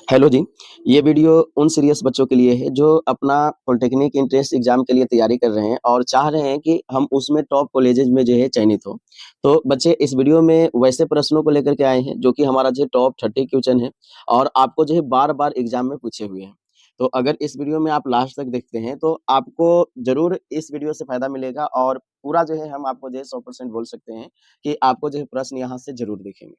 Hello जी, ये video उन serious बच्चों के लिए है जो अपना पॉलिटेक्निक एंट्रेंस एग्ज़ाम के लिए तैयारी कर रहे हैं और चाह रहे हैं कि हम उसमें टॉप कॉलेजेस में जो है चयनित हों। तो बच्चे इस वीडियो में वैसे प्रश्नों को लेकर के आए हैं जो कि हमारा जो है टॉप 30 क्वेश्चन है और आपको जो है बार-बार एग्ज़ाम में पूछे हुए हैं। तो अगर इस वीडियो में आप लास्ट तक देखते हैं तो आपको ज़रूर इस वीडियो से फ़ायदा मिलेगा और पूरा जो है हम आपको जो है 100% बोल सकते हैं कि आपको जो है प्रश्न यहाँ से ज़रूर दिखेंगे।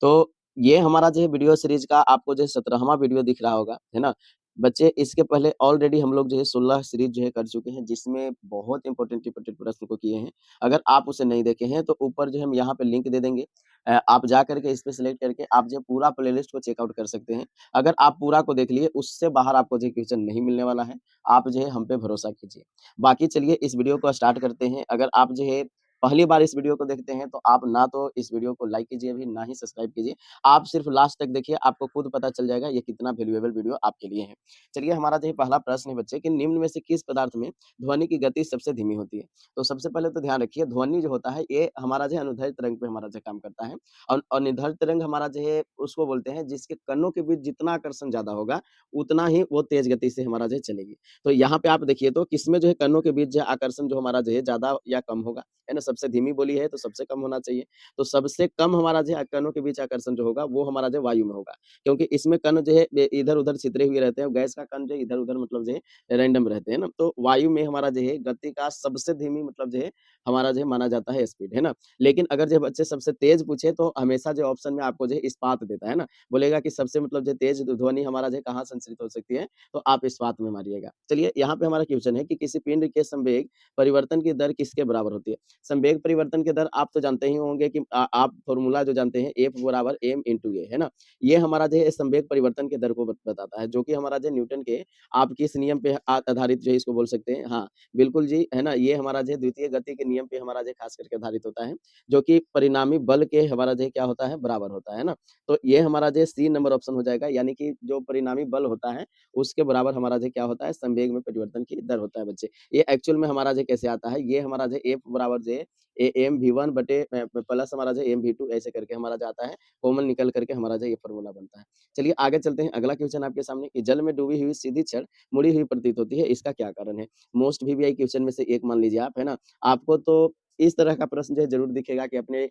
तो ये हमारा जो है वीडियो सीरीज़ का आपको जो है 17वाँ वीडियो दिख रहा होगा, है ना? बच्चे इसके पहले ऑलरेडी हम लोग जो है 16 सीरीज़ जो है कर चुके हैं जिसमें बहुत इम्पोर्टेंट प्रश्न को किए हैं। अगर आप उसे नहीं देखे हैं तो ऊपर जो है हम यहाँ पे लिंक दे देंगे। आप जा कर के इस पे सेलेक्ट करके आप जो है पूरा प्लेलिस्ट को चेक आउट कर सकते हैं। अगर आप पूरा को देख लिए उससे बाहर आपको जो है क्वेश्चन नहीं मिलने वाला है। आप जो है हम पे भरोसा कीजिए। बाकी चलिए इस वीडियो को स्टार्ट करते हैं। अगर आप जो है पहली बार इस वीडियो को देखते हैं तो आप ना तो इस वीडियो को लाइक कीजिए अभी, ना ही सब्सक्राइब कीजिए। आप सिर्फ लास्ट तक देखिए, आपको खुद पता चल जाएगा ये कितना वैल्यूएबल वीडियो आपके लिए है। चलिए हमारा जो है पहला प्रश्न है बच्चे कि निम्न में से किस पदार्थ में ध्वनि की गति सबसे धीमी होती है? तो सबसे पहले तो ध्यान रखिए ध्वनि जो होता है ये हमारा जो है अनुदैर्ध्य तरंग पे हमारा जो काम करता है और निर्धारित तरंग हमारा जो है उसको बोलते हैं जिसके कणों के बीच जितना आकर्षण ज़्यादा होगा, उतना ही वो तेज़ गति से हमारा जो है चलेगी। तो यहाँ पे आप देखिए तो किसमें जो है कणों के बीच जो है आकर्षण जो हमारा जो है ज़्यादा या कम होगा, है ना? सबसे धीमी बोली है तो सबसे कम होना चाहिए। तो सबसे कम हमारा जो है कणों के बीच आकर्षण जो होगा वो हमारा जो है वायु में होगा। क्योंकि इसमें कण जो है इधर-उधर छितरे हुए रहते हैं और गैस का कण जो है इधर-उधर मतलब जो है रैंडम रहते हैं ना। तो वायु में हमारा जो है गति का सबसे धीमी मतलब जो है हमारा जो है माना जाता है स्पीड, है ना? लेकिन अगर जो बच्चे सबसे तेज़ पूछे तो हमेशा जो ऑप्शन में आपको जो है इस्पात देता है ना। बोलेगा कि सबसे मतलब जो तेज़ ध्वनि हमारा जो है कहाँ संचरित हो सकती है? तो आप इस्पात में मारिएगा। चलिए यहाँ पे हमारा क्वेश्चन है कि किसी पिंड के संवेग परिवर्तन की दर किसके बराबर होती है? संवेग परिवर्तन की दर आप तो जानते ही होंगे कि आप फ़ॉर्मूला जो जानते हैं F बराबर m इंटू a, है ना? ये हमारा जो है संवेग परिवर्तन की दर को बताता है, जो कि हमारा जो न्यूटन के आप किस नियम पे आधारित जो है इसको बोल सकते हैं? हाँ, बिल्कुल जी, है ना? ये हमारा जो है द्वितीय गति के नियम पे हमारा जो है खास करके आधारित होता है, जो कि परिणामी बल के हमारा जो है क्या होता है? बराबर होता है ना? तो ये हमारा जो है सी नंबर ऑप्शन हो जाएगा, यानी कि जो परिणामी बल होता है, उसके बराबर हमारा जो है क्या होता है? संवेग में परिवर्तन की दर होता है बच्चे। ये एक्चुअल में हमारा जो कैसे आता है? ये हमारा जो F बराबर जो है ए एम वी वन बटे प्लस हमारा जो एम वी टू ऐसे करके हमारा जो आता है, कॉमन निकल करके हमारा जो ये फ़ॉर्मूला बनता है। चलिए आगे चलते हैं, अगला क्वेश्चन आपके सामने कि जल में डूबी हुई सीधी छड़ मुड़ी हुई प्रतीत होती है, इसका क्या कारण है? मोस्ट वीवीआई क्वेश्चन में से एक मान लीजिए आप, है ना? आपको तो इस तरह का प्रश्न जो है ज़रूर दिखेगा कि अपने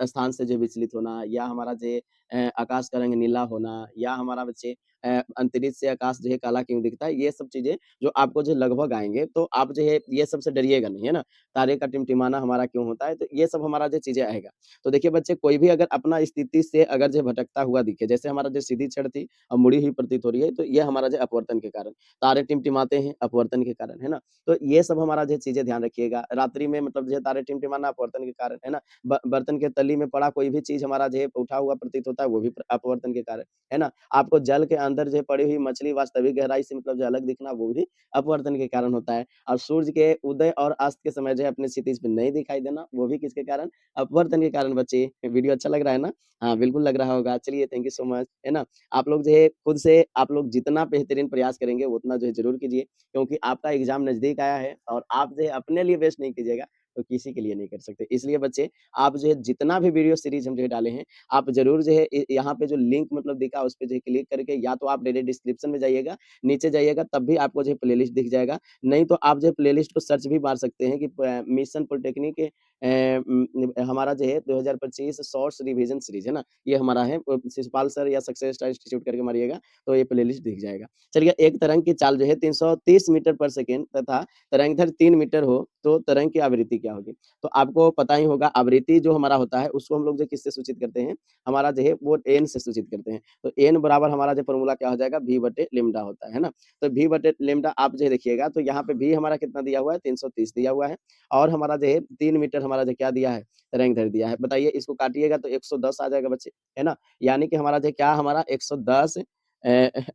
स्थान से जो विचलित होना या हमारा जो आकाश का रंग नीला होना या हमारा बच्चे अंतरिक्ष से आकाश जो है काला क्यों दिखता है? ये सब चीज़ें जो आपको जो लगभग आएँगे, तो आप जो है ये सब से डरिएगा नहीं, है ना? तारे का टिमटिमाना हमारा क्यों होता है? तो ये सब हमारा जो चीज़ें आएगा। तो देखिए बच्चे कोई भी अगर अपना स्थिति से अगर जो भटकता हुआ दिखे, जैसे हमारा जो सीधी छड़ थी अब मुड़ी हुई प्रतीत हो रही है, तो ये हमारा जो अपवर्तन के कारण। तारे टिमटिमाते हैं अपवर्तन के कारण, है ना? तो ये सब हमारा जो चीज़ें ध्यान रखिएगा। रात्रि में मतलब जो है तारे टिमटिमाना अपवर्तन के कारण, है ना? बर्तन के तली में पड़ा कोई भी चीज़ हमारा जो है उठा हुआ प्रतीत होता है, वो भी अपवर्तन के कारण, है ना? आपको जल के अंदर जो है पड़ी हुई मछली वास्तविक गहराई से मतलब जो अलग दिखना, वो भी अपवर्तन के कारण होता है। और सूर्य के उदय और अस्त के समय जो है अपने क्षितिज पे नहीं दिखाई देना, वो भी किसके कारण? अपवर्तन के कारण बच्चे। वीडियो अच्छा लग रहा है ना? हाँ, बिल्कुल लग रहा होगा। चलिए थैंक यू सो मच, है ना? आप लोग जो है खुद से आप लोग जितना बेहतरीन प्रयास करेंगे, उतना जो है ज़रूर कीजिए, क्योंकि आपका एग्ज़ाम नज़दीक आया है और आप जो है अपने लिए बेस्ट नहीं कीजिएगा, तो किसी के लिए नहीं कर सकते। इसलिए बच्चे आप जो है जितना भी वीडियो सीरीज़ हम जो है डाले हैं, आप ज़रूर जो है यहाँ पे जो लिंक मतलब दिखा उस पे जो है क्लिक करके या तो आप डायरेक्ट डिस्क्रिप्शन में जाइएगा, नीचे जाइएगा तब भी आपको जो है प्लेलिस्ट दिख जाएगा। नहीं तो आप जो है प्लेलिस्ट को सर्च भी मार सकते हैं कि मिशन पॉलिटेक्निक हमारा जो है 2025 शॉर्ट्स रिवीजन सीरीज़ है ना? ये हमारा है शिशुपाल सर या सक्सेस स्टार इंस्टीट्यूट करके मारिएगा, तो ये प्लेलिस्ट दिख जाएगा। चलिए एक तरंग की चाल जो है 330 मीटर पर सेकंड तथा तरंग दैर्घ्य 3 मीटर हो, तो तरंग की आवृत्ति क्या होगी? तो आपको पता ही होगा आवृत्ति जो हमारा होता है उसको हम लोग जो किससे सूचित करते हैं? हमारा जो है वो एन से सूचित करते हैं। तो एन बराबर हमारा जो फ़ॉर्मूला क्या हो जाएगा? वी बटे लैम्ब्डा होता है ना? तो वी बटे लैम्ब्डा आप जो है देखिएगा तो यहाँ पे वी हमारा कितना दिया हुआ है? 330 दिया हुआ है और हमारा जो है 3 मीटर हमारा जो क्या दिया है? तरंग दैर्घ्य दिया है। बताइए इसको काटिएगा तो 110 आ जाएगा बच्चे, है ना? यानी कि हमारा जो क्या हमारा 110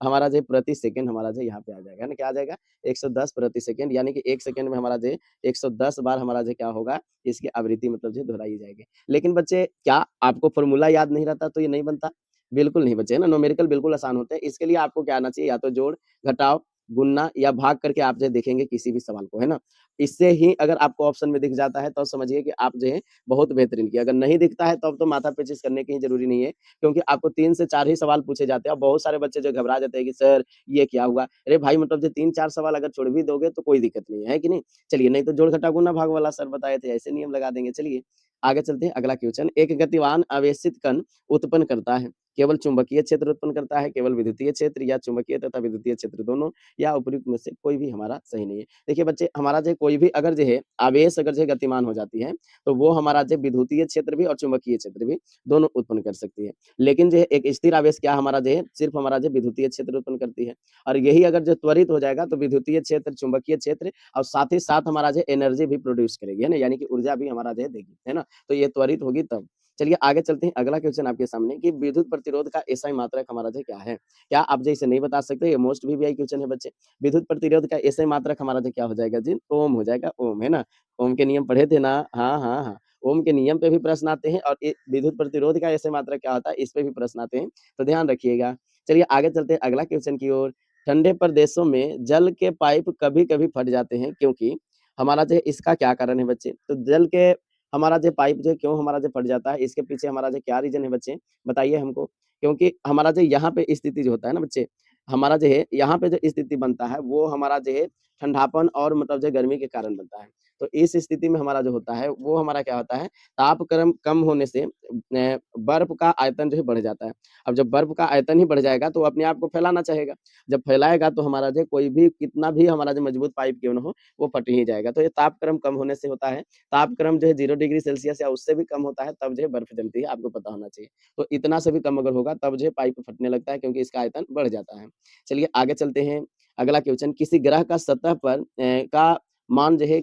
हमारा जो प्रति सेकंड हमारा जो यहाँ पे आ जाएगा, है ना? क्या आ जाएगा? 110 प्रति सेकंड यानी कि 1 सेकंड में हमारा जो है 110 बार हमारा जो क्या होगा? इसकी आवृत्ति मतलब जो दोहराई जाएगी। लेकिन बच्चे क्या आपको फ़ॉर्मूला याद नहीं रहता तो ये नहीं बनता? बिल्कुल नहीं बच्चे, है ना? न्यूमेरिकल बिल्कुल आसान होते हैं। इसके लिए आपको क्या आना चाहिए या तो जोड़, घटाव गुणना या भाग करके आप जो है देखेंगे किसी भी सवाल को, है ना? इससे ही अगर आपको ऑप्शन में दिख जाता है, तो समझिए कि आप जो है बहुत बेहतरीन किए। अगर नहीं दिखता है, तब तो माथा-पेचिश करने की ज़रूरी नहीं है, क्योंकि आपको 3 से 4 ही सवाल पूछे जाते हैं और बहुत सारे बच्चे जो घबरा जाते हैं कि सर ये क्या हुआ? अरे भाई मतलब जो 3-4 सवाल अगर छोड़ भी दोगे तो कोई दिक्कत नहीं है कि नहीं? चलिए नहीं तो जोड़, घटा, गुणा, भाग वाला सर बताए थे, ऐसे नियम लगा देंगे। चलिए आगे चलते हैं, अगला क्वेश्चन। एक गतिमान आवेशित कण उत्पन्न करता है, केवल चुंबकीय क्षेत्र उत्पन्न करता है, केवल विद्युतीय क्षेत्र या चुंबकीय तथा विद्युतीय क्षेत्र दोनों, या उपयुक्त में से कोई भी हमारा सही नहीं है। देखिए बच्चे, हमारा जो कोई भी अगर जो है आवेश अगर जो है गतिमान हो जाती है, तो वो हमारा जो विद्युतीय क्षेत्र भी और चुंबकीय क्षेत्र भी दोनों उत्पन्न कर सकती है। लेकिन जो है एक स्थिर आवेश क्या हमारा जो है सिर्फ हमारा जो विद्युतीय क्षेत्र उत्पन्न करती है, और यही अगर जो त्वरित हो जाएगा तो विद्युतीय क्षेत्र, चुंबकीय क्षेत्र और साथ ही साथ हमारा जो एनर्जी भी प्रोड्यूस करेगी, है ना? यानी कि ऊर्जा भी हमारा जो है देगी, है ना? तो ये त्वरित होगी तब। चलिए आगे चलते हैं, अगला क्वेश्चन आपके सामने कि विद्युत प्रतिरोध का एसआई मात्रक हमारा जो क्या है? क्या आप जो इसे नहीं बता सकते? ये मोस्ट वीवीआई क्वेश्चन है बच्चे। विद्युत प्रतिरोध का एसआई मात्रक हमारा जो क्या हो जाएगा जी? ओम हो जाएगा, ओम, है ना? ओम के नियम पढ़े थे ना? हाँ, हाँ, हाँ। ओम के नियम पे भी प्रश्न आते हैं और विद्युत प्रतिरोध का एसआई मात्रक क्या होता है, इस पे भी प्रश्न आते हैं, तो ध्यान रखिएगा। चलिए आगे चलते हैं अगला क्वेश्चन की ओर। ठंडे प्रदेशों में जल के पाइप कभी-कभी फट जाते हैं, क्योंकि हमारा जो है इसका क्या कारण है बच्चे? तो जल के हमारा जो पाइप जो है क्यों हमारा जो फट जाता है, इसके पीछे हमारा जो क्या रीज़न है बच्चे? बताइए हमको। क्योंकि हमारा जो यहाँ पे स्थिति जो होता है ना बच्चे, हमारा जो है यहाँ पे जो स्थिति बनता है, वो हमारा जो है ठंडापन और मतलब जो गर्मी के कारण बनता है। तो इस स्थिति में हमारा जो होता है, वो हमारा क्या होता है, तापक्रम कम होने से बर्फ का आयतन जो है बढ़ जाता है। अब जब बर्फ का आयतन ही बढ़ जाएगा, तो वो अपने आप को फैलाना चाहेगा। जब फैलाएगा तो हमारा जो है कोई भी कितना भी हमारा जो मजबूत पाइप क्यों ना हो, वो फट ही जाएगा। तो ये तापक्रम कम होने से होता है। तापक्रम जो है 0 डिग्री सेल्सियस या उससे भी कम होता है, तब जो है बर्फ जमती है, आपको पता होना चाहिए। तो इतना से भी कम अगर होगा, तब जो है पाइप फटने लगता है, क्योंकि इसका आयतन बढ़ जाता है। चलिए आगे चलते हैं, अगला क्वेश्चन। किसी ग्रह का सतह पर का मान जो है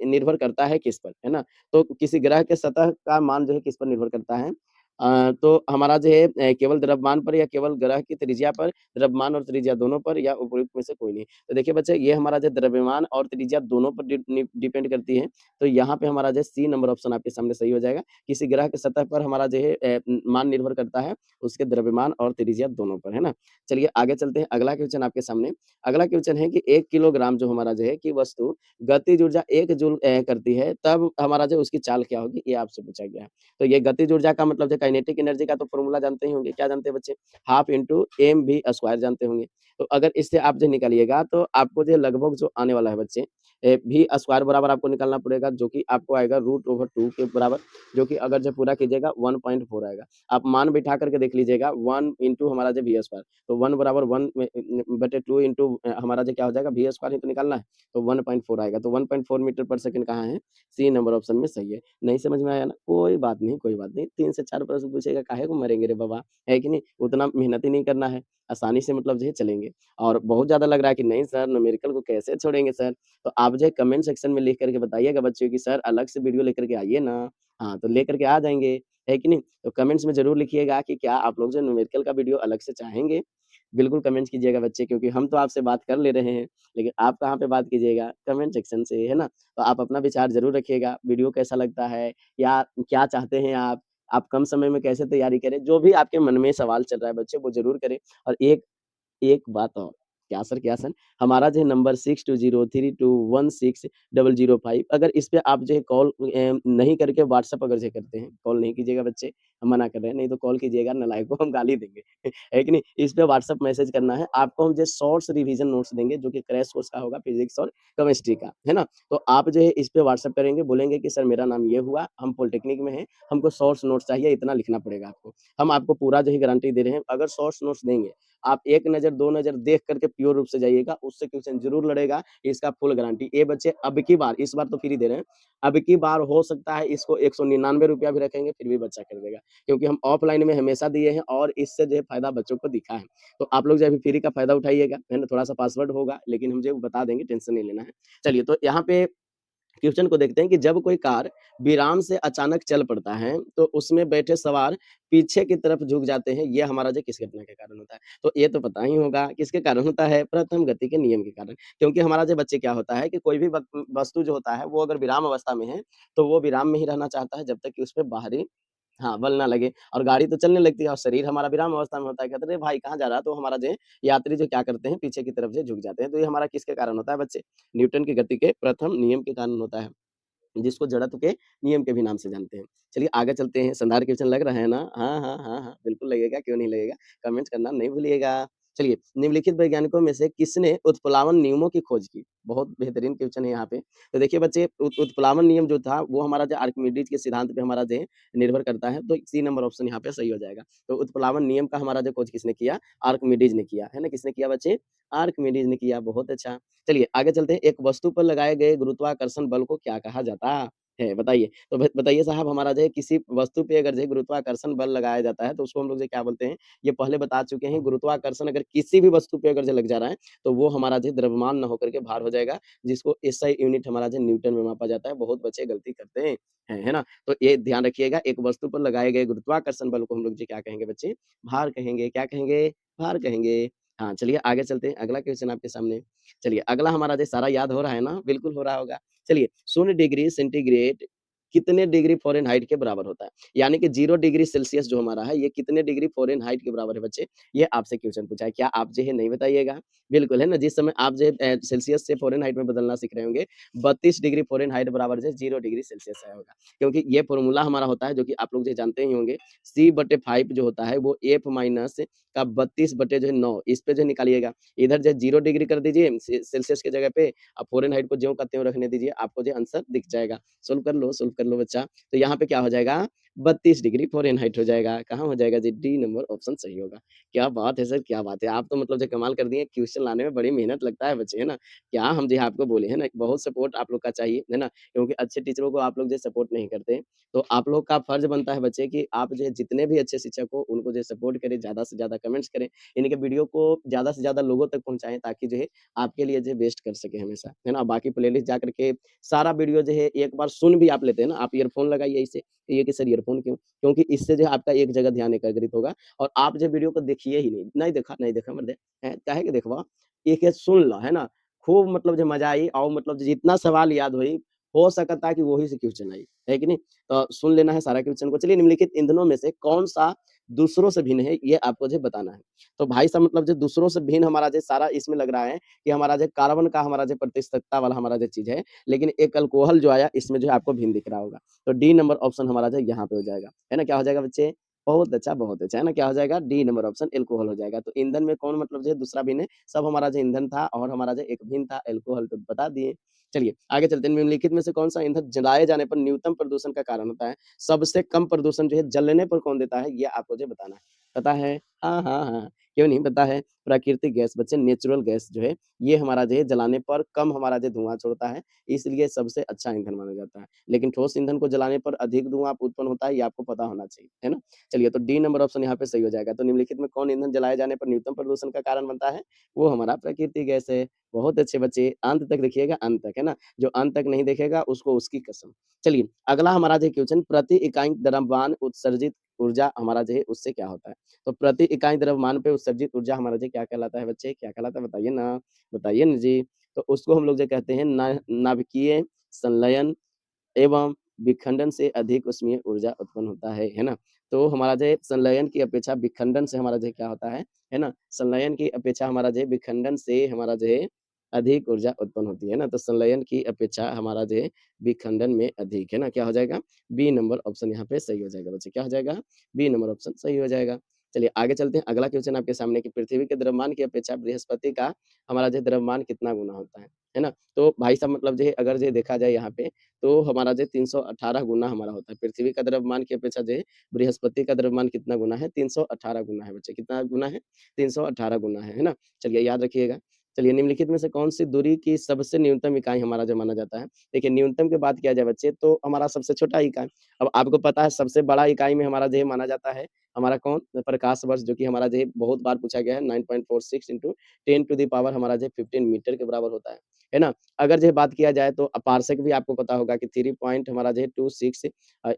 निर्भर करता है किस पर, है ना? तो किसी ग्रह के सतह का मान जो है किस पर निर्भर करता है? तो हमारा जो है केवल द्रव्यमान पर या केवल ग्रह की त्रिज्या पर, द्रव्यमान और त्रिज्या दोनों पर, या उपयुक्त में से कोई नहीं। तो देखिए बच्चे, ये हमारा जो द्रव्यमान और त्रिज्या दोनों पर डिपेंड करती है। तो यहाँ पे हमारा जो सी नंबर ऑप्शन आपके सामने सही हो जाएगा। किसी ग्रह के सतह पर हमारा जो है मान निर्भर करता है उसके द्रव्यमान और त्रिज्या दोनों पर, है ना? चलिए आगे चलते हैं, अगला क्वेश्चन आपके सामने। अगला क्वेश्चन है कि 1 किलोग्राम जो हमारा जो है कि वस्तु गतिज ऊर्जा 1 जूल करती है, तब हमारा जो उसकी चाल क्या होगी? ये आपसे पूछा गया है। तो ये गतिज ऊर्जा का मतलब जो काइनेटिक एनर्जी का तो फॉर्मूला जानते ही होंगे। क्या जानते हैं बच्चे? Half into M V square जानते होंगे। तो अगर इससे आप जो निकालिएगा, तो आपको जो लगभग जो आने वाला है बच्चे, वी स्क्वायर बराबर आपको निकालना पड़ेगा, जो कि आपको आएगा √/2 के बराबर, जो कि अगर जब पूरा कीजिएगा 1.4 आएगा। आप मान बिठा करके देख लीजिएगा, 1 इंटू हमारा जो वी स्क्वायर, तो 1 बराबर 1 बटे 2 इंटू हमारा जो क्या हो जाएगा, वी स्क्वायर ही तो निकालना है, तो 1.4 आएगा। तो 1.4 मीटर पर सेकंड कहाँ है? सी नंबर ऑप्शन में सही है। नहीं समझ में आया ना? कोई बात नहीं, कोई बात नहीं। 3 से 4 प्रश्न पूछेगा, काहे को मरेंगे रे बाबा, है कि नहीं? उतना मेहनत ही नहीं करना है, आसानी से मतलब जो है चलेंगे। और बहुत ज़्यादा लग रहा है कि नहीं सर न्यूमेरिकल को कैसे छोड़ेंगे सर? तो आप जो है कमेंट सेक्शन में लिख करके बताइएगा बच्चों कि सर अलग से वीडियो लेकर के आइए ना। हाँ, तो लेकर के आ जाएँगे, है कि नहीं? तो कमेंट्स में ज़रूर लिखिएगा कि क्या आप लोग जो न्यूमेरिकल का वीडियो अलग से चाहेंगे? बिल्कुल कमेंट्स कीजिएगा बच्चे, क्योंकि हम तो आपसे बात कर ले रहे हैं, लेकिन आप कहाँ पे बात कीजिएगा? कमेंट सेक्शन से, है ना? तो आप अपना विचार ज़रूर रखिएगा, वीडियो कैसा लगता है या क्या चाहते हैं आप? आप कम समय में कैसे तैयारी करें? जो भी आपके मन में सवाल चल रहा है बच्चे, वो ज़रूर करें। और एक एक बात और, क्या सर, क्या सर? हमारा जो है नंबर 6203216005, अगर इस पे आप जो है कॉल नहीं करके व्हाट्सएप अगर जो करते हैं, कॉल नहीं कीजिएगा बच्चे, हम मना कर रहे हैं, नहीं तो कॉल कीजिएगा, नालायक को हम गाली देंगे, है कि नहीं? इस पे व्हाट्सएप मैसेज करना है, आपको हम जो शॉर्ट्स रिवीजन नोट्स देंगे, जो कि क्रैश कोर्स का होगा फिजिक्स और केमिस्ट्री का, है ना? तो आप जो है इस पे व्हाट्सएप करेंगे, बोलेंगे कि सर मेरा नाम ये हुआ, हम पॉलिटेक्निक में हैं, हमको शॉर्ट्स नोट्स चाहिए, इतना लिखना पड़ेगा आपको। हम आपको पूरा जो है गारंटी दे रहे हैं, अगर शॉर्ट्स नोट्स देंगे, आप 1 नज़र, 2 नज़र देख करके प्योर रूप से जाइएगा, उससे क्वेश्चन ज़रूर लड़ेगा, इसका फुल गारंटी। ये बच्चे अब की बार, इस बार तो फ्री दे रहे हैं, अब की बार हो सकता है इसको ₹199 भी रखेंगे, फिर भी बच्चा कर देगा, क्योंकि हम ऑफलाइन में हमेशा दिए हैं और इससे जो है फ़ायदा बच्चों को दिखा है। तो आप लोग जो है अभी फ्री का फ़ायदा उठाइएगा, है ना? थोड़ा-सा पासवर्ड होगा, लेकिन हम जो है वो बता देंगे, टेंशन नहीं लेना है। चलिए, तो यहाँ पे क्वेश्चन को देखते हैं कि जब कोई कार विराम से अचानक चल पड़ता है, तो उसमें बैठे सवार पीछे की तरफ झुक जाते हैं, ये हमारा जो किस घटना के कारण होता है? तो ये तो पता ही होगा किसके कारण होता है, प्रथम गति के नियम के कारण। क्योंकि हमारा जो बच्चे क्या होता है कि कोई भी वस्तु जो होता है, वो अगर विराम अवस्था में है, तो वो विराम में ही रहना चाहता है जब तक कि उसपे बाहरी हाँ, बल ना लगे और गाड़ी तो चलने लगती है और शरीर हमारा विराम अवस्था में होता है। कहते हैं, "अरे भाई कहाँ जा रहा है?" तो हमारा जो है यात्री जो क्या करते हैं पीछे की तरफ से झुक जाते हैं। तो ये हमारा किसके कारण होता है बच्चे? न्यूटन की गति के प्रथम नियम के कारण होता है, जिसको जड़त्व के नियम के भी नाम से जानते हैं। चलिए आगे चलते हैं, संधार क्वेश्चन लग रहा है ना? हाँ, हाँ, हाँ, हाँ, बिल्कुल लगेगा, क्यों नहीं लगेगा? कमेंट करना नहीं भूलिएगा। चलिए, निम्नलिखित वैज्ञानिकों में से किसने उत्प्लावन नियमों की खोज की? बहुत बेहतरीन क्वेश्चन है यहाँ पे। तो देखिए बच्चे उत्प्लावन नियम जो था वो हमारा जो आर्किमिडीज़ के सिद्धांत पे हमारा जो है निर्भर करता है, तो सी नंबर ऑप्शन यहाँ पे सही हो जाएगा। तो उत्प्लावन नियम का हमारा जो खोज किसने किया? आर्किमिडीज़ ने किया, है ना? किसने किया बच्चे? आर्किमिडीज़ ने किया, बहुत अच्छा। चलिए आगे चलते हैं, एक वस्तु पर लगाए गए गुरुत्वाकर्षण बल को क्या कहा जाता है? बताइए। तो ब बताइए साहब हमारा जो है किसी वस्तु पे अगर जो है गुरुत्वाकर्षण बल लगाया जाता है तो उसको हम लोग जो क्या बोलते हैं? ये पहले बता चुके हैं, गुरुत्वाकर्षण अगर किसी भी वस्तु पे अगर जो लग जा रहा है, तो वो हमारा जो है द्रव्यमान ना होकर के भार हो जाएगा, जिसको एसआई यूनिट हमारा जो न्यूटन में मापा जाता है। बहुत बच्चे गलती करते हैं, है ना? तो ये ध्यान रखिएगा, एक वस्तु पर लगाए गए गुरुत्वाकर्षण बल को हम लोग जो क्या कहेंगे बच्चे? भार कहेंगे, क्या कहेंगे? भार कहेंगे। हाँ, चलिए आगे चलते हैं, अगला क्वेश्चन आपके सामने। चलिए अगला हमारा जो सारा याद हो रहा है ना? बिल्कुल हो रहा होगा। चलिए 0 डिग्री सेंटीग्रेड कितने डिग्री फ़ारेनहाइट के बराबर होता है? यानी कि 0 डिग्री सेल्सियस जो हमारा है, ये कितने डिग्री फ़ारेनहाइट के बराबर है बच्चे? ये आपसे क्वेश्चन पूछा है। क्या आप जो है नहीं बताइएगा? बिल्कुल, है ना? जिस समय आप जो है सेल्सियस से फ़ारेनहाइट में बदलना सीख रहे होंगे, 32 डिग्री फ़ारेनहाइट बराबर जो है 0 डिग्री सेल्सियस आया होगा। क्योंकि ये फ़ॉर्मूला हमारा होता है जो कि आप लोग जो जानते ही होंगे, C/5 जो होता है वो F माइनस का 32 बटे जो है 9 इस पे जो निकालिएगा। इधर जो 0 डिग्री कर दीजिए सेल्सियस की जगह पे, अब फ़ारेनहाइट को ज्यों का त्यों रखने दीजिए, आपको जो आंसर दिख जाएगा। सोल्व कर लो बच्चा। तो यहाँ पे क्या हो जाएगा 32 डिग्री फ़ारेनहाइट हो जाएगा। कहाँ हो जाएगा जी? डी नंबर ऑप्शन सही होगा। क्या बात है सर, क्या बात है! आप तो मतलब जो कमाल कर दिए, क्वेश्चन लाने में बड़ी मेहनत लगता है बच्चे, है ना? क्या हम जो है आपको बोले, है ना? बहुत सपोर्ट आप लोग का चाहिए, है ना? क्योंकि अच्छे टीचरों को आप लोग जो सपोर्ट नहीं करते। तो आप लोग का फर्ज़ बनता है बच्चे कि आप जो है जितने भी अच्छे शिक्षक हो, उनको जो है सपोर्ट करें, ज़्यादा से ज़्यादा कमेंट्स करें। इनके वीडियो को ज़्यादा से ज़्यादा लोगों तक पहुँचाएँ ताकि जो है आपके लिए जो है बेस्ट कर सकें हमेशा, है ना? बाकी प्लेलिस्ट जा कर के सारा वीडियो जो है एक बार सुन भी आप लेते हैं ना, आप ईयरफ़ोन लगाइए इसे, ये कि सर ईयरफ़ोन क्यों? क्योंकि इससे जो है आपका एक जगह ध्यान एकाग्रित होगा और आप जो वीडियो को देखिए ही नहीं, नहीं देखा मर्दे, हैं, काहे के देखबा? एक ये सुन ला, है ना? खूब मतलब जो मज़ा आई और मतलब जितना सवाल याद होई, हो सकता है कि वही से क्वेश्चन आई, है कि नहीं? तो सुन लेना है सारा क्वेश्चन को। चलिए निम्नलिखित ईंधनों में से कौन-सा दूसरों से भिन्न है, ये आपको जो है बताना है। तो भाई साहब मतलब जो दूसरों से भिन्न हमारा जो सारा इसमें लग रहा है कि हमारा जो कार्बन का हमारा जो प्रतिशतता वाला हमारा जो चीज़ है, लेकिन एक अल्कोहल जो आया इसमें जो है आपको भिन्न दिख रहा होगा। तो डी नंबर ऑप्शन हमारा जो है यहाँ पे हो जाएगा। है ना? क्या हो जाएगा बच्चे? बहुत अच्छा, है ना? क्या हो जाएगा? डी नंबर ऑप्शन अल्कोहल हो जाएगा। तो ईंधन में कौन मतलब जो है दूसरा भिन्न है? सब हमारा जो ईंधन था और हमारा जो एक भिन्न था अल्कोहल तो बता दिए। चलिए आगे चलते हैं। निम्नलिखित में से कौन-सा ईंधन जलाए जाने पर न्यूनतम प्रदूषण का कारण होता है? सबसे कम प्रदूषण जो है जलने पर कौन देता है? ये आपको जो बताना है। पता है? हाँ, हाँ, हाँ। क्यों नहीं पता है? प्राकृतिक गैस बच्चे नेचुरल गैस जो है, ये हमारा जो है जलाने पर कम हमारा जो धुआँ छोड़ता है, इसलिए सबसे अच्छा ईंधन माना जाता है। लेकिन ठोस ईंधन को जलाने पर अधिक धुआँ उत्पन्न होता है, ये आपको पता होना चाहिए, है ना? चलिए तो डी नंबर ऑप्शन यहाँ पे सही हो जाएगा। तो निम्नलिखित में कौन ईंधन जलाए जाने पर न्यूनतम प्रदूषण का कारण बनता है? वो हमारा प्राकृतिक गैस है। बहुत अच्छे बच्चे, अंत तक देखिएगा, अंत तक, है ना? जो अंत तक नहीं देखेगा उसको उसकी कसम। चलिए, अगला हमारा जो क्वेश्चन प्रति इकाई द्रव्यमान उत्सर्जित ऊर्जा हमारा जो है उससे क्या होता है? तो प्रति इकाई द्रव्यमान पे उत्सर्जित ऊर्जा हमारा जो क्या कहलाता है बच्चे? क्या कहलाता है बताइए ना? बताइए ना जी। तो उसको हम लोग जो कहते हैं ना नाभिकीय संलयन एवं विखंडन से अधिक उसमें ऊर्जा उत्पन्न होता है ना? तो हमारा जो है संलयन की अपेक्षा विखंडन से हमारा जो है क्या होता है ना? संलयन की अपेक्षा हमारा जो है विखंडन से हमारा जो है अधिक ऊर्जा उत्पन्न होती है ना? तो संलयन की अपेक्षा हमारा जो है विखंडन में अधिक, है ना? क्या हो जाएगा? बी नंबर ऑप्शन यहाँ पे सही हो जाएगा बच्चे, क्या हो जाएगा? बी नंबर ऑप्शन सही हो जाएगा। चलिए आगे चलते हैं, अगला क्वेश्चन आपके सामने कि पृथ्वी के द्रव्यमान की अपेक्षा बृहस्पति का हमारा जो है द्रव्यमान कितना गुना होता है ना? तो भाई साहब मतलब जो है अगर जो देखा जाए यहाँ पे तो हमारा जो 318 गुना हमारा होता है। पृथ्वी का द्रव्यमान की अपेक्षा जो है बृहस्पति का द्रव्यमान कितना गुना है? 318 गुना है बच्चे। कितना गुना है? 318 गुना है ना? चलिए याद रखिएगा। चलिए निम्नलिखित में से कौन-सी दूरी की सबसे न्यूनतम इकाई हमारा जो माना जाता है? देखिए न्यूनतम की बात किया जाए बच्चे तो हमारा सबसे छोटा इकाई। अब आपको पता है सबसे बड़ा इकाई में हमारा जो है माना जाता है हमारा कौन? प्रकाश वर्ष, जो कि हमारा जो है बहुत बार पूछा गया है, 9.46 इंटू 10 टू द पावर हमारा जो है 15 मीटर के बराबर होता है ना? अगर जो है बात किया जाए तो पारसेक भी आपको पता होगा कि 3 पॉइंट हमारा जो है 26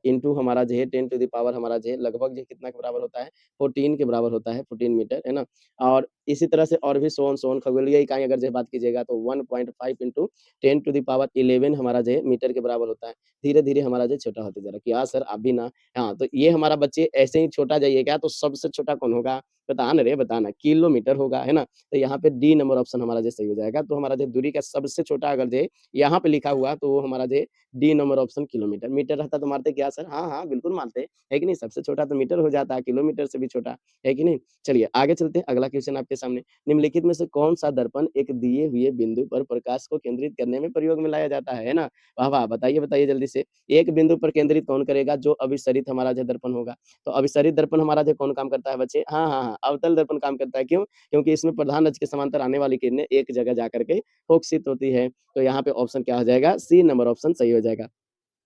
इंटू हमारा जो है 10 टू द पावर हमारा जो है लगभग जो है कितना के बराबर होता है? 14 के बराबर होता है, 14 मीटर, है ना? और इसी तरह से और भी सो ऑन खगोलीय इकाई अगर जो है बात कीजिएगा तो 1.5 इंटू 10 टू द पावर 11 हमारा जो है मीटर के बराबर होता है। धीरे-धीरे हमारा जो है छोटा होते जा रहा है। क्या सर आप भी ना, हाँ, तो ये हमारा बच्चे ऐसे ही छोटा जाइएगा तो सबसे छोटा कौन होगा? बता ना रे, बता ना, किलोमीटर होगा, है ना? तो यहाँ पे डी नंबर ऑप्शन हमारा जो सही हो जाएगा। तो हमारा जो दूरी का सबसे छोटा अगर जो है यहाँ पे लिखा हुआ तो वो हमारा जो है D number option kilometre. Metre रहता तो मारते क्या सर? हाँ, हाँ, बिल्कुल मारते, है कि नहीं? सबसे छोटा तो मीटर हो जाता है, किलोमीटर से भी छोटा, है कि नहीं? चलिए आगे चलते हैं, अगला क्वेश्चन आपके सामने। निम्नलिखित में से कौन-सा दर्पण एक दिए हुए बिंदु पर प्रकाश को केंद्रित करने में प्रयोग में लाया जाता है ना? वाह, वाह! बताइए, बताइए जल्दी से। एक बिंदु पर केंद्रित कौन करेगा? जो अभिसरित हमारा जो दर्पण होगा। तो अभिसरित दर्पण हमारा जो कौन काम करता है बच्चे? हाँ, हाँ, हाँ, अवतल दर्पण काम करता है। क्यों? क्योंकि इसमें प्रधान अक्ष के समांतर आने वाली किरणें एक जगह जाकर के फोकसित होती है। तो यहाँ पे ऑप्शन क्या हो जाएगा? सी नंबर ऑप्शन सही हो जाएगा।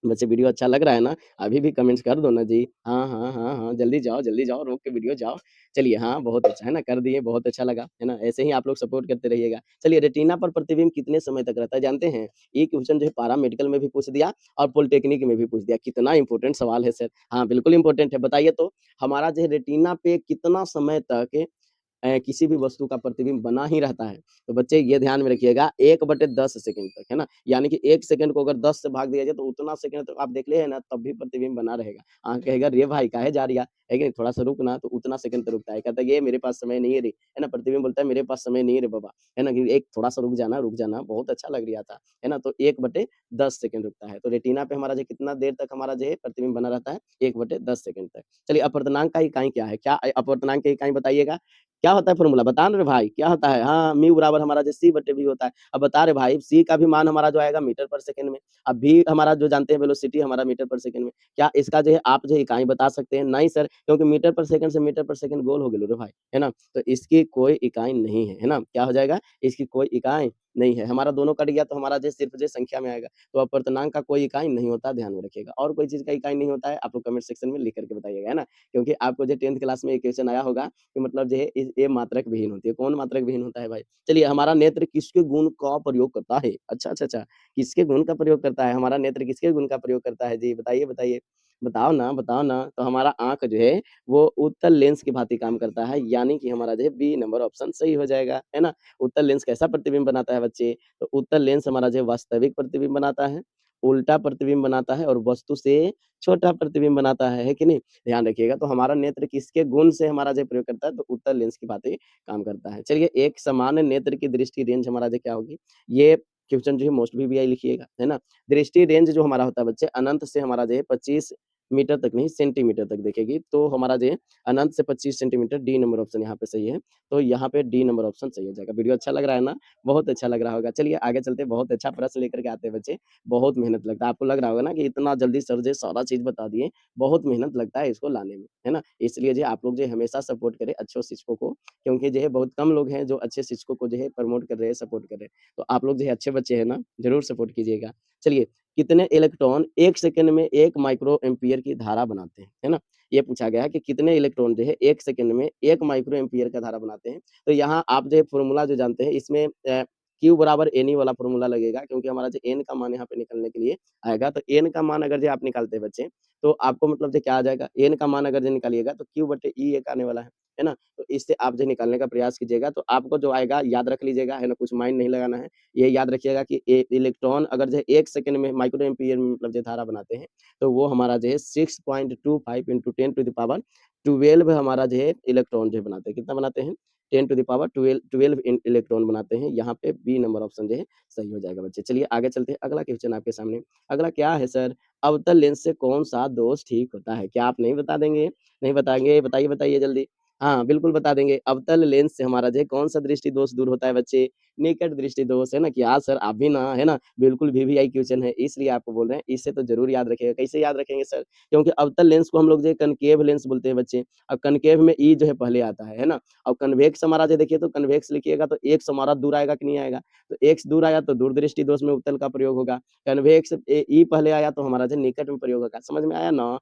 वैसे वीडियो अच्छा लग रहा है ना? अभी भी कमेंट्स कर दो ना जी। हाँ, हाँ, हाँ, हाँ, जल्दी जाओ, रोक के वीडियो जाओ। चलिए हाँ, बहुत अच्छा है ना, कर दिए, बहुत अच्छा लगा, है ना? ऐसे ही आप लोग सपोर्ट करते रहिएगा। चलिए रेटिना पर प्रतिबिंब कितने समय तक रहता है जानते हैं? ये क्वेश्चन जो है पारा मेडिकल में भी पूछ दिया और पॉलिटेक्निक में भी पूछ दिया। कितना इम्पोर्टेंट सवाल है सर। हाँ, बिल्कुल इम्पोर्टेंट है। बताइए तो हमारा जो है रेटिना पे कितना समय तक किसी भी वस्तु का प्रतिबिंब बना ही रहता है। तो बच्चे ये ध्यान में रखिएगा 1/10 सेकंड तक, है ना? यानी कि 1 सेकंड को अगर 10 से भाग दिया जाए तो उतना सेकंड तक आप देख लिए है ना, तब भी प्रतिबिंब बना रहेगा। कहेगा रे भाई काहे जा रिया? है कि नहीं? थोड़ा-सा रुक ना, तो उतना सेकंड तक रुकता है। कहता है ये मेरे पास समय नहीं है रे, है ना? प्रतिबिंब बोलता है मेरे पास समय नहीं है रे बाबा, है ना? कि एक थोड़ा-सा रुक जाना, बहुत अच्छा लग रिया था, है ना? तो 1/10 सेकंड रुकता है। तो रेटिना पे हमारा जो कितना देर तक हमारा जो है प्रतिबिंब बना रहता है? 1/10 सेकंड तक। चलिए अपवर्तनांक का इकाई क्या है? क्या अपवर्तनांक की इकाई बताइएगा? क्या होता है फ़ॉर्मूला? बता ना रे भाई, क्या होता है? हाँ, म्यू बराबर हमारा जो सी बटे वी होता है। अब बता रे भाई, सी का भी मान हमारा जो आएगा मीटर पर सेकंड में। अब वी हमारा जो जानते हैं वेलोसिटी हमारा मीटर पर सेकंड में। क्या इसका जो है आप जो है इकाई बता सकते हैं? नहीं सर, क्योंकि मीटर पर सेकंड से मीटर पर सेकंड गोल हो गेलो रे भाई, है ना? तो इसकी कोई इकाई नहीं है, है ना? क्या हो जाएगा? इसकी कोई इकाई नहीं है। हमारा दोनों कट गया तो हमारा जो सिर्फ़ जो संख्या में आएगा। तो अपवर्तनांक का कोई इकाई नहीं होता, ध्यान में रखिएगा। और कोई चीज़ का इकाई नहीं होता है, आप लोग कमेंट सेक्शन में लिख कर के बताइएगा, है ना? क्योंकि आपको जो 10th क्लास में ये क्वेश्चन आया होगा कि मतलब जो है ये मात्रक विहीन होती है। कौन मात्रक विहीन होता है भाई? चलिए हमारा नेत्र किसके गुण का प्रयोग करता है? अच्छा, अच्छा, अच्छा, किसके गुण का प्रयोग करता है? हमारा नेत्र किसके गुण का प्रयोग करता है जी? बताइए, बताइए। बताओ ना, बताओ ना। तो हमारा आँख जो है वो उत्तल लेंस की भाँति काम करता है, यानी कि हमारा जो है बी नंबर ऑप्शन सही हो जाएगा, है ना? उत्तल लेंस कैसा प्रतिबिंब बनाता है बच्चे? तो उत्तल लेंस हमारा जो है वास्तविक प्रतिबिंब बनाता है, उल्टा प्रतिबिंब बनाता है और वस्तु से छोटा प्रतिबिंब बनाता है कि नहीं? ध्यान रखिएगा। तो हमारा नेत्र किसके गुण से हमारा जो प्रयोग करता है? तो उत्तल लेंस की भांति काम करता है। चलिए एक समान नेत्र की दृष्टि रेंज हमारा जो क्या होगी? ये क्वेश्चन जो है मोस्ट वीवीआई लिखिएगा, है ना? दृष्टि रेंज जो हमारा होता है बच्चे अनंत से हमारा जो है 25 मीटर तक नहीं सेंटीमीटर तक देखेगी। तो हमारा जो है अनंत से 25 सेंटीमीटर डी नंबर ऑप्शन यहाँ पे सही है। तो यहाँ पे डी नंबर ऑप्शन सही हो जाएगा। वीडियो अच्छा लग रहा है ना? बहुत अच्छा लग रहा होगा। चलिए आगे चलते हैं, बहुत अच्छा प्रश्न लेकर के आते हैं बच्चे। बहुत मेहनत लगता है। आपको लग रहा होगा ना कि इतना जल्दी सर जो है सारा चीज़ बता दिए। बहुत मेहनत लगता है इसको लाने में, है ना? इसलिए जो है आप लोग जो है हमेशा सपोर्ट करें अच्छे शिक्षकों को, क्योंकि जो है बहुत कम लोग हैं जो अच्छे शिक्षकों को जो है प्रमोट कर रहे हैं, सपोर्ट कर रहे हैं। तो आप लोग जो है अच्छे बच्चे हैं ना, ज़रूर सपोर्ट कीजिएगा। चलिए, कितने इलेक्ट्रॉन 1 सेकंड में 1 माइक्रो एम्पीयर की धारा बनाते हैं, है ना? ये पूछा गया है कि कितने इलेक्ट्रॉन जो है 1 सेकंड में 1 माइक्रो एम्पीयर का धारा बनाते हैं। तो यहाँ आप जो है फ़ॉर्मूला जो जानते हैं इसमें Q बराबर NE वाला फ़ॉर्मूला लगेगा, क्योंकि हमारा जो N का मान यहाँ पे निकलने के लिए आएगा। तो N का मान अगर जो आप निकालते हैं बच्चे, तो आपको मतलब जो क्या आ जाएगा, N का मान अगर जो निकालिएगा तो Q बटे E एक आने वाला है ना? तो इससे आप जो निकालने का प्रयास कीजिएगा, तो आपको जो आएगा याद रख लीजिएगा, है ना? कुछ माइंड नहीं लगाना है। ये याद रखिएगा कि इलेक्ट्रॉन अगर जो है 1 सेकंड में माइक्रो एम्पीयर में मतलब जो धारा बनाते हैं, तो वो हमारा जो है 6.25 इंटू 10 टू द पावर 12 हमारा जो है इलेक्ट्रॉन जो है बनाते हैं। कितना बनाते हैं? 10 टू द पावर 12 इलेक्ट्रॉन बनाते हैं। यहाँ पे बी नंबर ऑप्शन जो है सही हो जाएगा बच्चे। चलिए आगे चलते हैं, अगला क्वेश्चन आपके सामने। अगला क्या है सर? अवतल लेंस से कौन-सा दोष ठीक होता है? क्या आप नहीं बता देंगे? नहीं बताएँगे? बताइए, बताइए जल्दी। हाँ, बिल्कुल बता देंगे। अवतल लेंस से हमारा जो है कौन-सा दृष्टि दोष दूर होता है बच्चे? निकट दृष्टि दोष, है ना? कि हाँ सर आप भी ना, है ना? बिल्कुल वीवीआई क्वेश्चन है, इसलिए आपको बोल रहे हैं। इसे तो ज़रूर याद रखिएगा। कैसे याद रखेंगे सर? क्योंकि अवतल लेंस को हम लोग जो है कनकेव लेंस बोलते हैं बच्चे। अब कनकेव में ई जो है पहले आता है ना? और कन्वेक्स हमारा जो देखिए तो कन्वेक्स लिखिएगा तो एक्स हमारा दूर आएगा कि नहीं आएगा? तो एक्स दूर आया तो दूरदृष्टि दोष में उत्तल का प्रयोग होगा। कन्वेक्स ई पहले आया तो हमारा जो निकट में प्रयोग होगा। समझ में आया ना?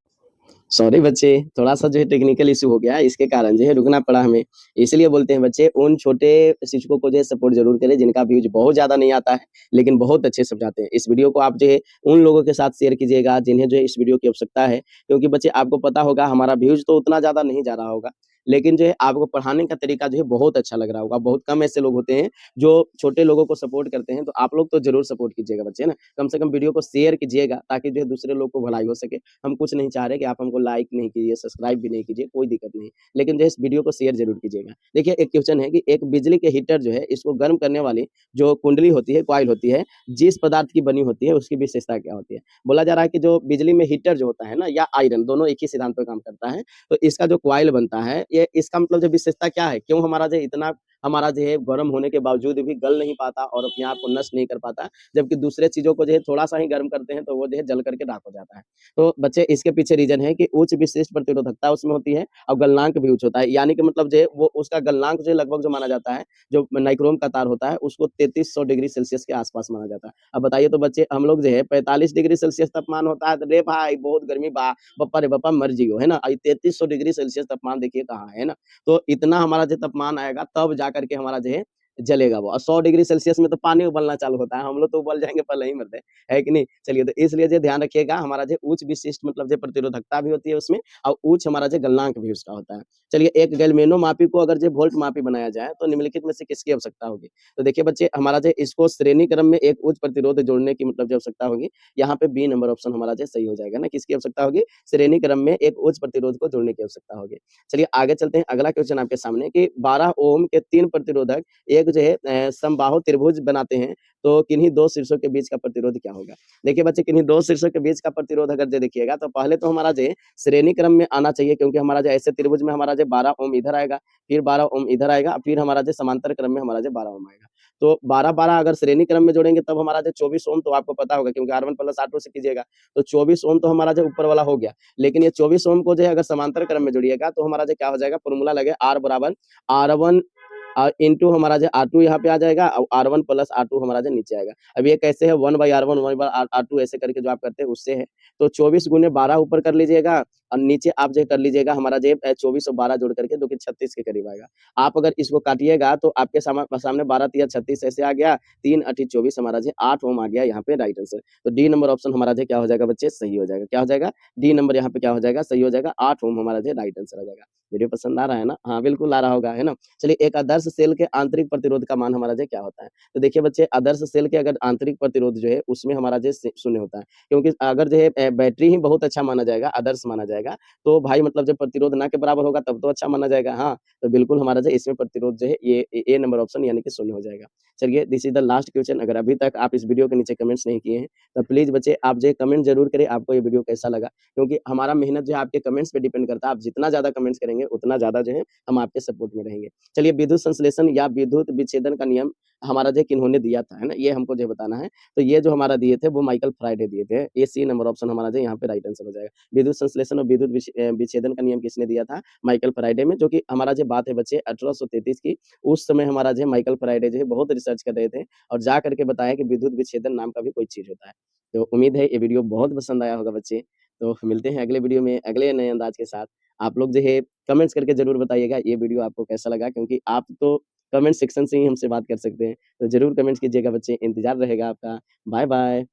सॉरी बच्चे, थोड़ा-सा जो है टेक्निकल इश्यू हो गया, इसके कारण जो है रुकना पड़ा हमें। इसलिए बोलते हैं बच्चे उन छोटे शिक्षकों को जो है सपोर्ट ज़रूर करें जिनका व्यूज़ बहुत ज़्यादा नहीं आता है, लेकिन बहुत अच्छे समझाते हैं। इस वीडियो को आप जो है उन लोगों के साथ शेयर कीजिएगा जिन्हें जो है इस वीडियो की आवश्यकता है, क्योंकि बच्चे आपको पता होगा हमारा व्यूज़ तो उतना ज़्यादा नहीं जा रहा होगा, लेकिन जो है आपको पढ़ाने का तरीका जो है बहुत अच्छा लग रहा होगा। बहुत कम ऐसे लोग होते हैं जो छोटे लोगों को सपोर्ट करते हैं, तो आप लोग तो ज़रूर सपोर्ट कीजिएगा बच्चे, है ना? कम से कम वीडियो को शेयर कीजिएगा ताकि जो है दूसरे लोग को भलाई हो सके। हम कुछ नहीं चाह रहे कि आप हमको लाइक नहीं कीजिए, सब्सक्राइब भी नहीं कीजिए, कोई दिक्कत नहीं। लेकिन जो है इस वीडियो को शेयर ज़रूर कीजिएगा। देखिए एक क्वेश्चन है कि एक बिजली के हीटर जो है इसको गर्म करने वाली जो कुंडली होती है, कॉइल होती है, जिस पदार्थ की बनी होती है उसकी विशेषता क्या होती है? बोला जा रहा है कि जो बिजली में हीटर जो होता है ना या आयरन दोनों एक ही सिद्धांत पे काम करता है। तो इसका जो कॉइल बनता है ये इसका मतलब जो विशेषता क्या है? क्यों हमारा जो इतना हमारा जो है गर्म होने के बावजूद भी गल नहीं पाता और अपने आप को नष्ट नहीं कर पाता, जबकि दूसरे चीज़ों को जो है थोड़ा-सा ही गर्म करते हैं तो वो जो है जल करके राख हो जाता है। तो बच्चे इसके पीछे रीज़न है कि उच्च विशिष्ट प्रतिरोधकता उसमें होती है और गलनांक भी उच्च होता है। यानी कि मतलब जो है वो उसका गलनांक जो है लगभग जो माना जाता है, जो नाइक्रोम का तार होता है उसको 3300 डिग्री सेल्सियस के आस-पास माना जाता है। अब बताइए तो बच्चे हम लोग जो है 45 डिग्री सेल्सियस तापमान होता है तो रे भाई बहुत गर्मी बा, बप्पा रे बप्पा मर जियो, है ना? 3300 डिग्री सेल्सियस तापमान देखिए कहाँ है ना? तो इतना हमारा जो तापमान आएगा तब जा करके हमारा जो है जलेगा वो और 100 डिग्री सेल्सियस में तो पानी उबलना चालू होता है। हम लोग तो उबल जाएँगे पहले ही मर दे, है कि नहीं? चलिए तो इसलिए जो ध्यान रखिएगा हमारा जो उच्च विशिष्ट मतलब जो प्रतिरोधकता भी होती है उसमें और उच्च हमारा जो गलनांक भी उसका होता है। चलिए एक गैल्वेनोमापी को अगर जो वोल्टमापी बनाया जाए तो निम्नलिखित में से किसकी आवश्यकता होगी? तो देखिए बच्चे हमारा जो इसको श्रेणी क्रम में एक उच्च प्रतिरोध जोड़ने की मतलब जो आवश्यकता होगी, यहाँ पे बी नंबर ऑप्शन हमारा जो सही हो जाएगा ना, किसकी आवश्यकता होगी? श्रेणी क्रम में एक उच्च प्रतिरोध को जोड़ने की आवश्यकता होगी। चलिए आगे चलते हैं, अगला क्वेश्चन आपके सामने कि 12 ओम के 3 प्रतिरोधक एक जो है समबाहु त्रिभुज बनाते हैं, तो किन्हीं 2 शीर्षों के बीच का प्रतिरोध क्या होगा? देखिए बच्चे किन्हीं 2 शीर्षों के बीच का प्रतिरोध अगर जो देखिएगा तो पहले तो हमारा जो है श्रेणी क्रम में आना चाहिए क्योंकि हमारा जो ऐसे त्रिभुज में हमारा जो 12 ओम इधर आएगा, फिर 12 ओम इधर आएगा, फिर हमारा जो समांतर क्रम में हमारा जो 12 ओम आएगा। तो 12-12 अगर श्रेणी क्रम में जोड़ेंगे तब हमारा जो 24 ओम तो आपको पता होगा क्योंकि R1 प्लस R2 से कीजिएगा, तो 24 ओम तो हमारा जो ऊपर वाला हो गया। लेकिन ये 24 ओम को जो है अगर समांतर क्रम में जोड़िएगा तो हमारा जो क्या हो जाएगा फॉर्मूला लगे R बराबर R1 इंटू हमारा जो R2 यहाँ पे आ जाएगा और R1 प्लस R2 हमारा जो नीचे आएगा। अब ये कैसे है 1/R1 1/R2 ऐसे करके जो आप करते हैं उससे है। तो 24 गुने 12 ऊपर कर लीजिएगा और नीचे आप जो कर लीजिएगा हमारा जो 24 और 12 जोड़ करके जो कि 36 के करीब आएगा। आप अगर इसको काटिएगा तो आपके सामने 12 तिया 36 ऐसे आ गया, 3 अठी 24 हमारा जो 8 ओम आ गया यहाँ पे राइट आंसर। तो डी नंबर ऑप्शन हमारा जो क्या हो जाएगा बच्चे सही हो जाएगा। क्या हो जाएगा? डी नंबर यहाँ पे क्या हो जाएगा? सही हो जाएगा। 8 ओम हमारा जो राइट आंसर हो जाएगा। वीडियो पसंद आ रहा है ना? हाँ, बिल्कुल आ रहा होगा, है ना? चलिए एक आदर्श सेल के आंतरिक प्रतिरोध का मान हमारा जो क्या होता है? तो देखिए बच्चे आदर्श सेल के अगर आंतरिक प्रतिरोध जो है उसमें हमारा जो शून्य होता है। क्योंकि अगर जो है बैटरी ही बहुत अच्छा माना जाएगा, आदर्श माना जाएगा, तो भाई मतलब जब प्रतिरोध ना के बराबर होगा तब तो अच्छा माना जाएगा। हाँ, तो बिल्कुल हमारा जो इसमें प्रतिरोध जो है ये ए नंबर ऑप्शन यानी कि शून्य हो जाएगा। चलिए this is the last question अगर अभी तक आप इस वीडियो के नीचे कमेंट्स नहीं किए हैं, तो प्लीज़ बच्चे आप जो है कमेंट ज़रूर करें आपको ये वीडियो कैसा लगा? क्योंकि हमारा मेहनत जो है आपके कमेंट्स पे डिपेंड करता है। आप जितना ज़्यादा कमेंट्स करेंगे उतना ज़्यादा जो है हम आपके सपोर्ट में रहेंगे। चलिए विद्युत संश्लेषण या विद्युत विच्छेदन का नियम हमारा जो किन्होंने दिया था, है ना? ये हमको जो बताना है। तो ये जो हमारा दिए थे वो माइकल फ्राइडे दिए थे। ये सी नंबर ऑप्शन हमारा जो यहाँ पे राइट आंसर हो जाएगा। विद्युत संश्लेषण और विद्युत विच्छेदन का नियम किसने दिया था? माइकल फ्राइडे में जो कि हमारा जो बात है बच्चे 1833 की, उस समय हमारा जो है माइकल फ्राइडे जो है बहुत रिसर्च कर रहे थे और जा करके बताया कि विद्युत विच्छेदन नाम का भी कोई चीज़ होता है। तो उम्मीद है ये वीडियो बहुत पसंद आया होगा बच्चे। तो मिलते हैं अगले वीडियो में अगले नए अंदाज के साथ। आप लोग जो है कमेंट्स करके ज़रूर बताइएगा ये वीडियो आपको कैसा लगा क्योंकि आप तो कमेंट सेक्शन से ही हमसे बात कर सकते हैं। तो ज़रूर कमेंट्स कीजिएगा बच्चे, इंतज़ार रहेगा आपका। बाय-बाय।